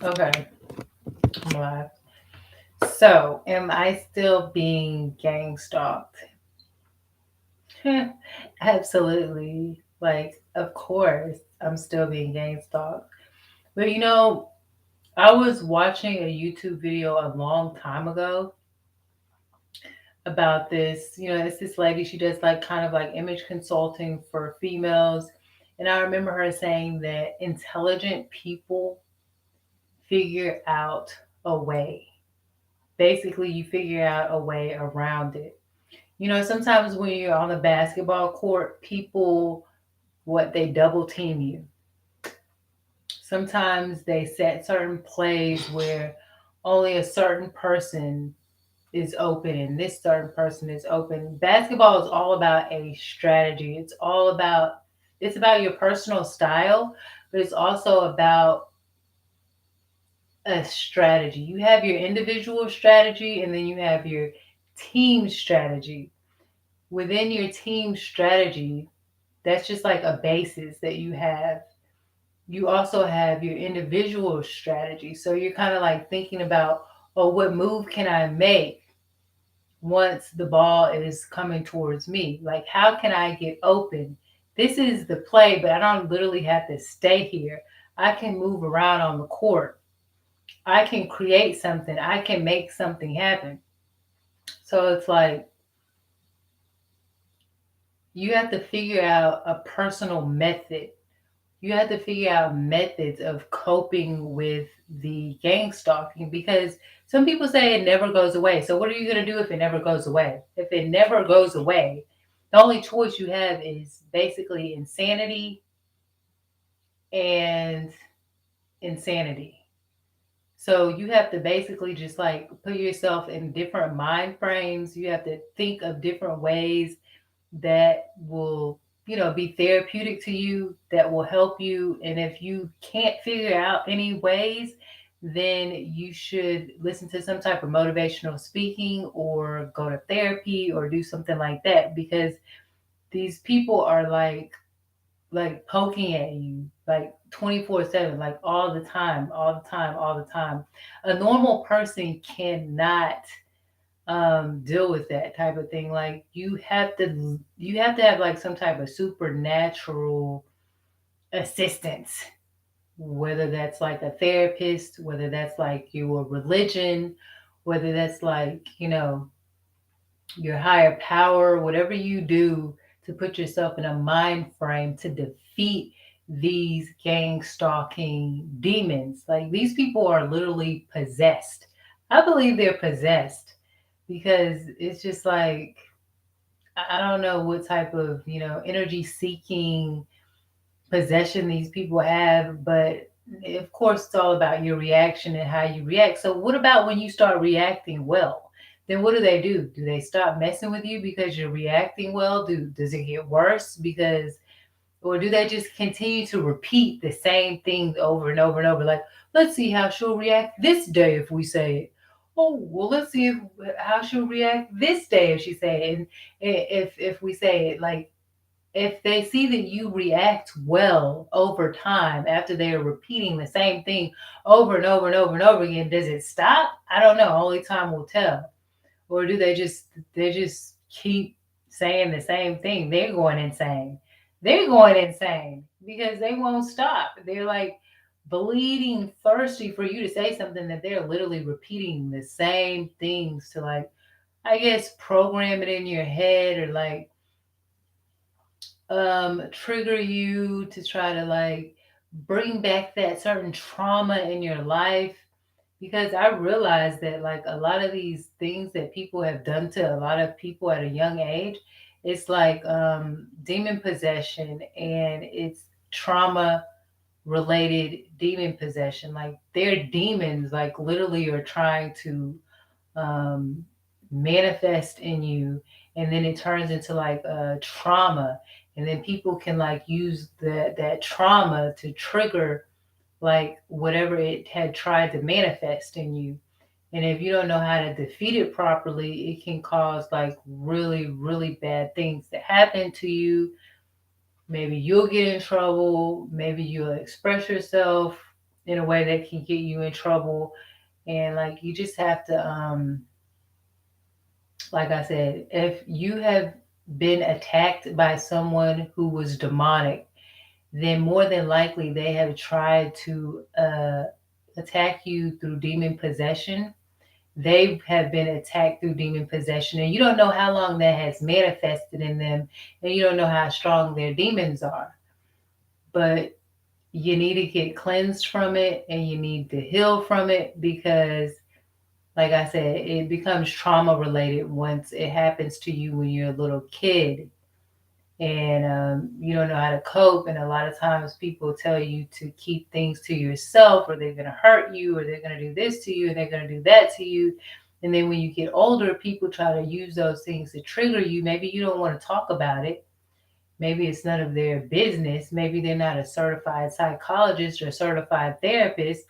Okay, I'm live. So, am I still being gang stalked? Absolutely. Like, of course, I'm still being gang stalked. But I was watching a YouTube video a long time ago about this. It's this lady, she does like kind of like image consulting for females. And I remember her saying that intelligent people figure out a way. Basically, you figure out a way around it. Sometimes when you're on the basketball court, people, they double team you. Sometimes they set certain plays where only a certain person is open and this certain person is open. Basketball is all about a strategy. It's about your personal style, but it's also about a strategy. You have your individual strategy and then you have your team strategy. Within your team strategy, that's just like a basis that you have. You also have your individual strategy. So you're kind of like thinking about, oh, what move can I make once the ball is coming towards me? Like, how can I get open? This is the play, but I don't literally have to stay here. I can move around on the court. I can create something. I can make something happen. So it's like you have to figure out a personal method. You have to figure out methods of coping with the gang stalking because some people say it never goes away. So what are you going to do if it never goes away? If it never goes away, the only choice you have is basically insanity and insanity. So you have to basically just like put yourself in different mind frames. You have to think of different ways that will, be therapeutic to you, that will help you. And if you can't figure out any ways, then you should listen to some type of motivational speaking or go to therapy or do something like that because these people are like poking at you like 24/7, like all the time, all the time, all the time. A normal person cannot deal with that type of thing. Like you have to have like some type of supernatural assistance, whether that's like a therapist, whether that's like your religion, whether that's like your higher power, whatever you do to put yourself in a mind frame to defeat these gang stalking demons. Like these people are literally possessed. I believe they're possessed because it's just like I don't know what type of energy seeking possession these people have, but of course it's all about your reaction and how you react. So what about when you start reacting well? Then what do? Do they stop messing with you because you're reacting well? Does it get worse because or do they just continue to repeat the same things over and over and over? Like, let's see how she'll react this day if we say it. Oh, well, let's see how she'll react this day if she say it. And if we say it, like if they see that you react well over time after they are repeating the same thing over and over and over and over again, does it stop? I don't know. Only time will tell. Or do they just keep saying the same thing? They're going insane. They're going insane because they won't stop. They're like bleeding thirsty for you to say something that they're literally repeating the same things to like I guess program it in your head or like trigger you to try to like bring back that certain trauma in your life because I realize that like a lot of these things that people have done to a lot of people at a young age, it's like demon possession and it's trauma related demon possession. Like their demons like literally are trying to um, manifest in you, and then it turns into like a trauma, and then people can like use that trauma to trigger like whatever it had tried to manifest in you. And if you don't know how to defeat it properly, it can cause like really, really bad things to happen to you. Maybe you'll get in trouble, maybe you'll express yourself in a way that can get you in trouble. And like you just have to like I said, if you have been attacked by someone who was demonic, then more than likely they have tried to attack you through demon possession. They have been attacked through demon possession, and you don't know how long that has manifested in them, and you don't know how strong their demons are. But you need to get cleansed from it and you need to heal from it because, like I said, it becomes trauma related once it happens to you when you're a little kid and you don't know how to cope. And a lot of times people tell you to keep things to yourself or they're going to hurt you or they're going to do this to you and they're going to do that to you. And then when you get older, people try to use those things to trigger you. Maybe you don't want to talk about it. Maybe it's none of their business. Maybe they're not a certified psychologist or certified therapist,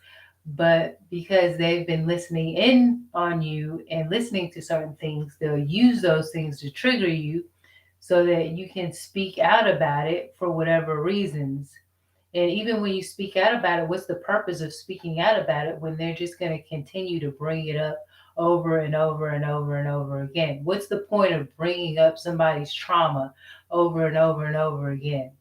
but because they've been listening in on you and listening to certain things, they'll use those things to trigger you so that you can speak out about it for whatever reasons. And even when you speak out about it, what's the purpose of speaking out about it when they're just going to continue to bring it up over and over and over and over again? What's the point of bringing up somebody's trauma over and over and over again?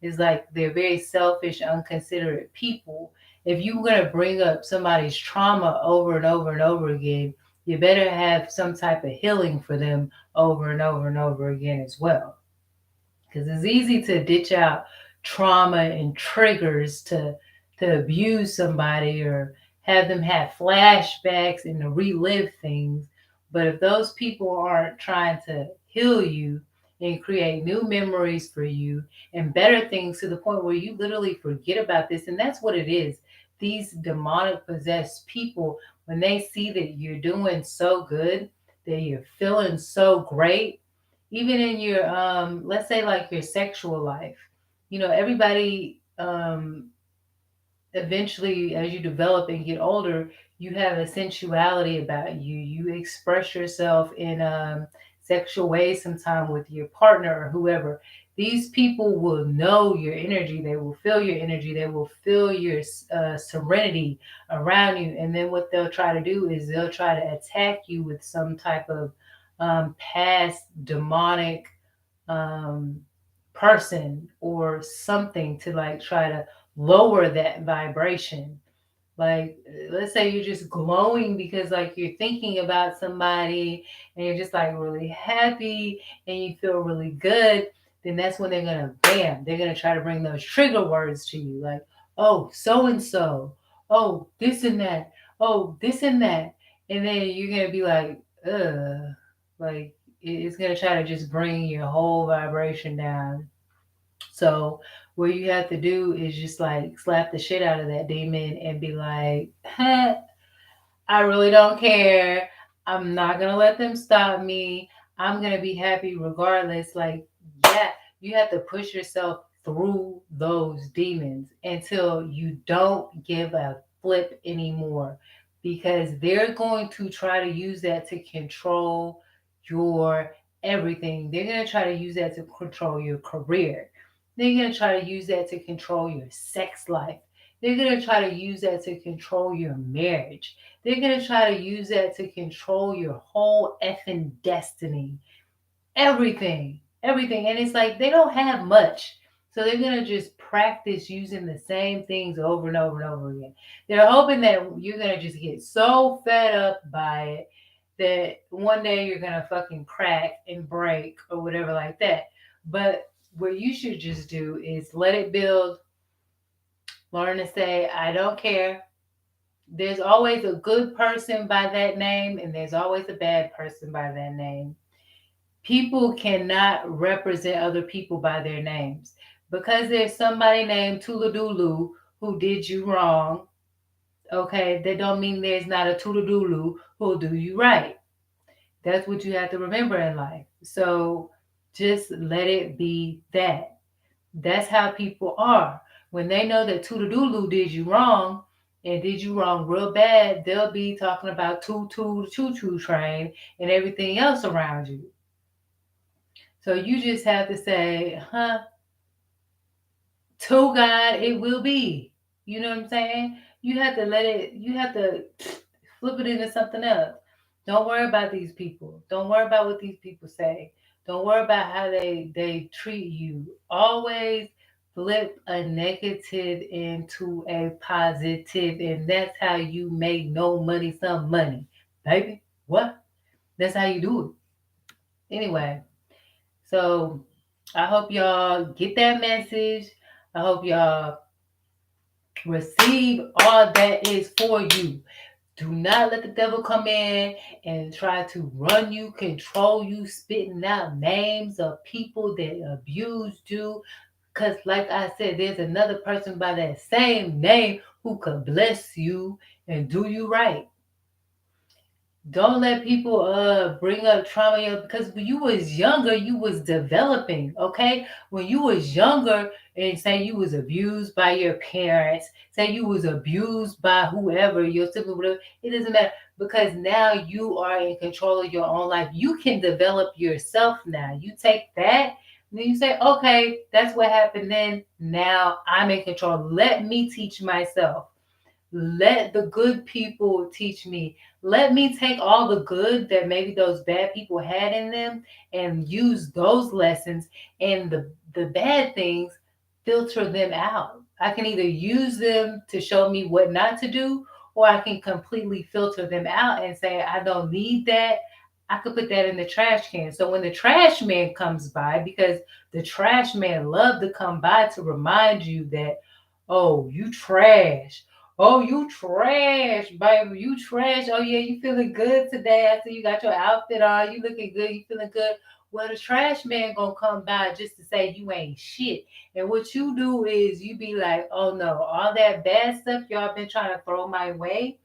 It's like they're very selfish, unconsiderate people. If you're going to bring up somebody's trauma over and over and over again, you better have some type of healing for them over and over and over again as well, because it's easy to ditch out trauma and triggers to abuse somebody or have them have flashbacks and to relive things. But if those people aren't trying to heal you and create new memories for you and better things to the point where you literally forget about this, and that's what it is. These demonic possessed people, when they see that you're doing so good, that you're feeling so great, even in your let's say like your sexual life, everybody eventually as you develop and get older, you have a sensuality about you. You express yourself in sexual ways sometime with your partner or whoever. These people will know your energy, they will feel your energy, they will feel your serenity around you, and then what they'll try to do is they'll try to attack you with some type of past demonic um, person or something to like try to lower that vibration. Like, let's say you're just glowing because like you're thinking about somebody and you're just like really happy and you feel really good, then that's when they're gonna bam, they're gonna try to bring those trigger words to you, like, oh, so and so, oh, this and that, oh, this and that. And then you're gonna be like, like it's gonna try to just bring your whole vibration down. So what you have to do is just like slap the shit out of that demon and be like, huh, I really don't care. I'm not gonna let them stop me. I'm gonna be happy regardless. Like, yeah, you have to push yourself through those demons until you don't give a flip anymore because they're going to try to use that to control your everything. They're gonna try to use that to control your career. They're gonna try to use that to control your sex life. They're gonna try to use that to control your marriage. They're going to try to use that to control your whole effing destiny. Everything. Everything. And it's like they don't have much. So they're going to just practice using the same things over and over and over again. They're hoping that you're going to just get so fed up by it that one day you're going to fucking crack and break or whatever like that. But what you should just do is let it build, learn to say, I don't care. There's always a good person by that name, and there's always a bad person by that name. People cannot represent other people by their names. Because there's somebody named Tuladulu who did you wrong, okay, that don't mean there's not a Tuladulu who'll do you right. That's what you have to remember in life. So just let it be that. That's how people are. When they know that Toodaloo did you wrong and did you wrong real bad, they'll be talking about Toot Choo Choo Train and everything else around you. So you just have to say, huh, to God it will be. You know what I'm saying? You have to let it. You have to flip it into something else. Don't worry about these people. Don't worry about what these people say. Don't worry about how they treat you. Always flip a negative into a positive, and that's how you make no money, some money, baby. What? That's how you do it. Anyway, so I hope y'all get that message. I hope y'all receive all that is for you. Do not let the devil come in and try to run you, control you, spitting out names of people that abused you. Because, like I said, there's another person by that same name who could bless you and do you right. Don't let people bring up trauma because when you was younger, you was developing, okay? When you was younger and say you was abused by your parents, say you was abused by whoever, your sibling, whatever, it doesn't matter because now you are in control of your own life. You can develop yourself now. You take that and then you say, okay, that's what happened then. Now I'm in control. Let me teach myself. Let the good people teach me. Let me take all the good that maybe those bad people had in them and use those lessons and the bad things, filter them out. I can either use them to show me what not to do, or I can completely filter them out and say, I don't need that. I could put that in the trash can. So when the trash man comes by, because the trash man loved to come by to remind you that, oh, you trash. Oh, you trash, baby. You trash. Oh, yeah, you feeling good today. I see you got your outfit on. You looking good. You feeling good. Well, the trash man gonna come by just to say you ain't shit. And what you do is you be like, oh no, all that bad stuff y'all been trying to throw my way,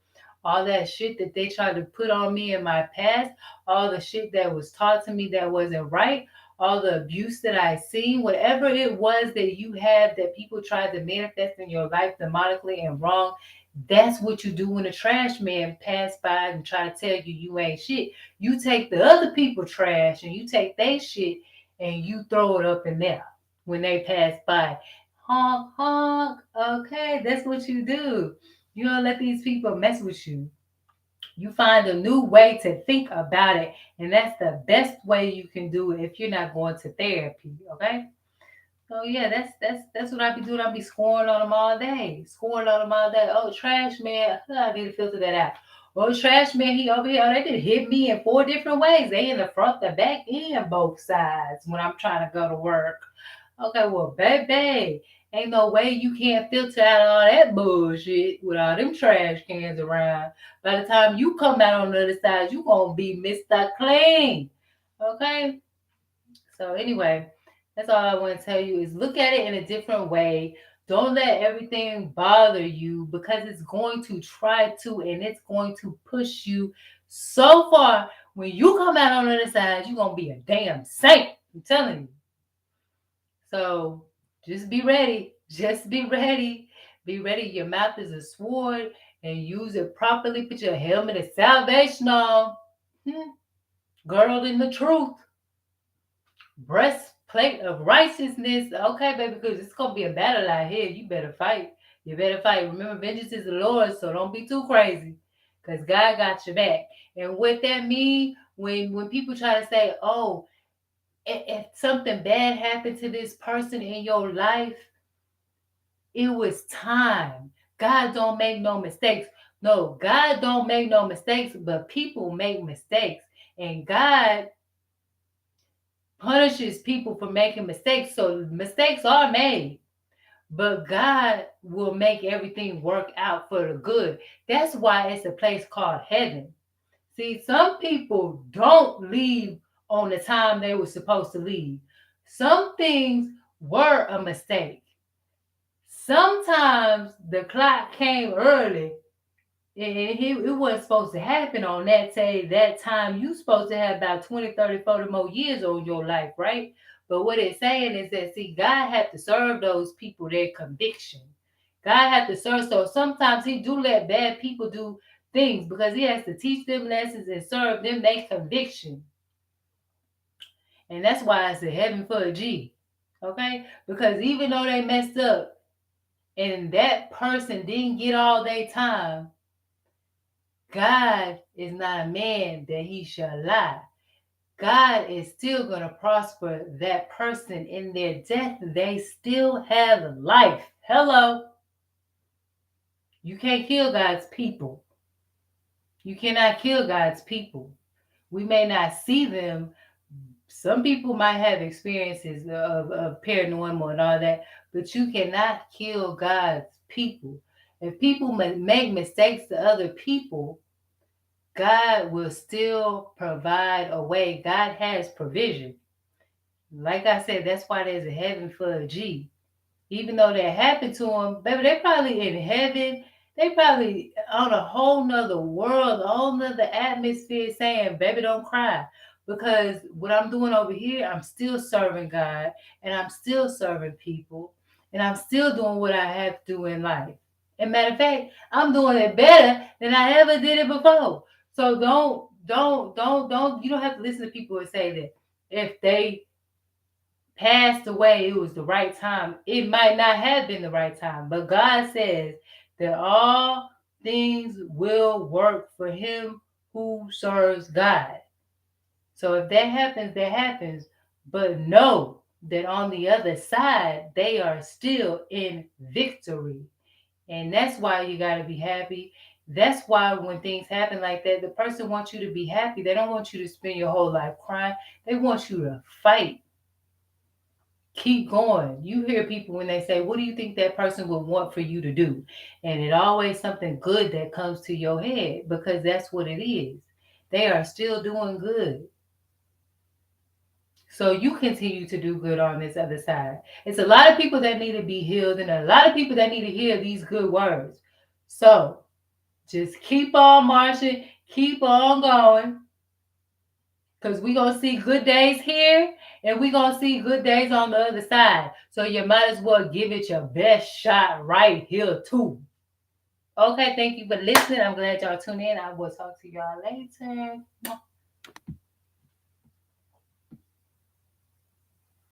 all that shit that they tried to put on me in my past, all the shit that was taught to me that wasn't right, all the abuse that I seen, whatever it was that you have that people tried to manifest in your life demonically and wrong, that's what you do when a trash man pass by and try to tell you you ain't shit. You take the other people trash and you take their shit and you throw it up in there when they pass by. Honk, honk. Okay, that's what you do. You don't let these people mess with you. You find a new way to think about it, and that's the best way you can do it if you're not going to therapy. Okay. So yeah, that's what I be doing. I be scoring on them all day, scoring on them all day. Oh, trash man, I need to filter that out. Oh, trash man, he over here. Oh, they did hit me in 4 different ways. They in the front, the back, and both sides when I'm trying to go to work. Okay, well, baby, ain't no way you can't filter out all that bullshit with all them trash cans around. By the time you come out on the other side, you gonna be Mr. Clean. Okay? So anyway, that's all I want to tell you is look at it in a different way. Don't let everything bother you because it's going to try to and it's going to push you so far. When you come out on the other side, you're gonna be a damn saint. I'm telling you. So just be ready. Just be ready. Be ready. Your mouth is a sword and use it properly. Put your helmet of salvation on. Hmm. Girdled in the truth. Breastplate of righteousness. Okay, baby, because it's gonna be a battle out here. You better fight. You better fight. Remember, vengeance is the Lord, so don't be too crazy. Because God got your back. And what that mean when people try to say, oh, if something bad happened to this person in your life, it was time. God don't make no mistakes. No, God don't make no mistakes, but people make mistakes. And God punishes people for making mistakes. So mistakes are made, but God will make everything work out for the good. That's why it's a place called heaven. See, some people don't leave on the time they were supposed to leave. Some things were a mistake. Sometimes the clock came early and it wasn't supposed to happen on that time. You supposed to have about 20, 30, 40 more years on your life, right? But what it's saying is that, see, God had to serve those people their conviction. God had to serve. So sometimes he do let bad people do things because he has to teach them lessons and serve them their conviction. And that's why it's a heaven for a G. Okay? Because even though they messed up, and that person didn't get all their time, God is not a man that he shall lie. God is still going to prosper that person in their death. They still have life. Hello. You can't kill God's people. You cannot kill God's people. We may not see them. Some people might have experiences of paranormal and all that, but you cannot kill God's people. If people make mistakes to other people, God will still provide a way. God has provision. Like I said, that's why there's a heaven for a G. Even though that happened to them, baby, they probably in heaven. They probably on a whole nother world, a whole nother atmosphere saying, baby, don't cry. Because what I'm doing over here, I'm still serving God and I'm still serving people and I'm still doing what I have to do in life. And matter of fact, I'm doing it better than I ever did it before. So don't, you don't have to listen to people and say that if they passed away, it was the right time. It might not have been the right time, but God says that all things will work for him who serves God. So if that happens, that happens. But know that on the other side, they are still in victory. And that's why you got to be happy. That's why when things happen like that, the person wants you to be happy. They don't want you to spend your whole life crying. They want you to fight. Keep going. You hear people when they say, what do you think that person would want for you to do? And it always something good that comes to your head because that's what it is. They are still doing good. So you continue to do good on this other side. It's a lot of people that need to be healed and a lot of people that need to hear these good words. So just keep on marching, keep on going. Because we're going to see good days here and we're going to see good days on the other side. So you might as well give it your best shot right here, too. Okay, thank you for listening. I'm glad y'all tuned in. I will talk to y'all later.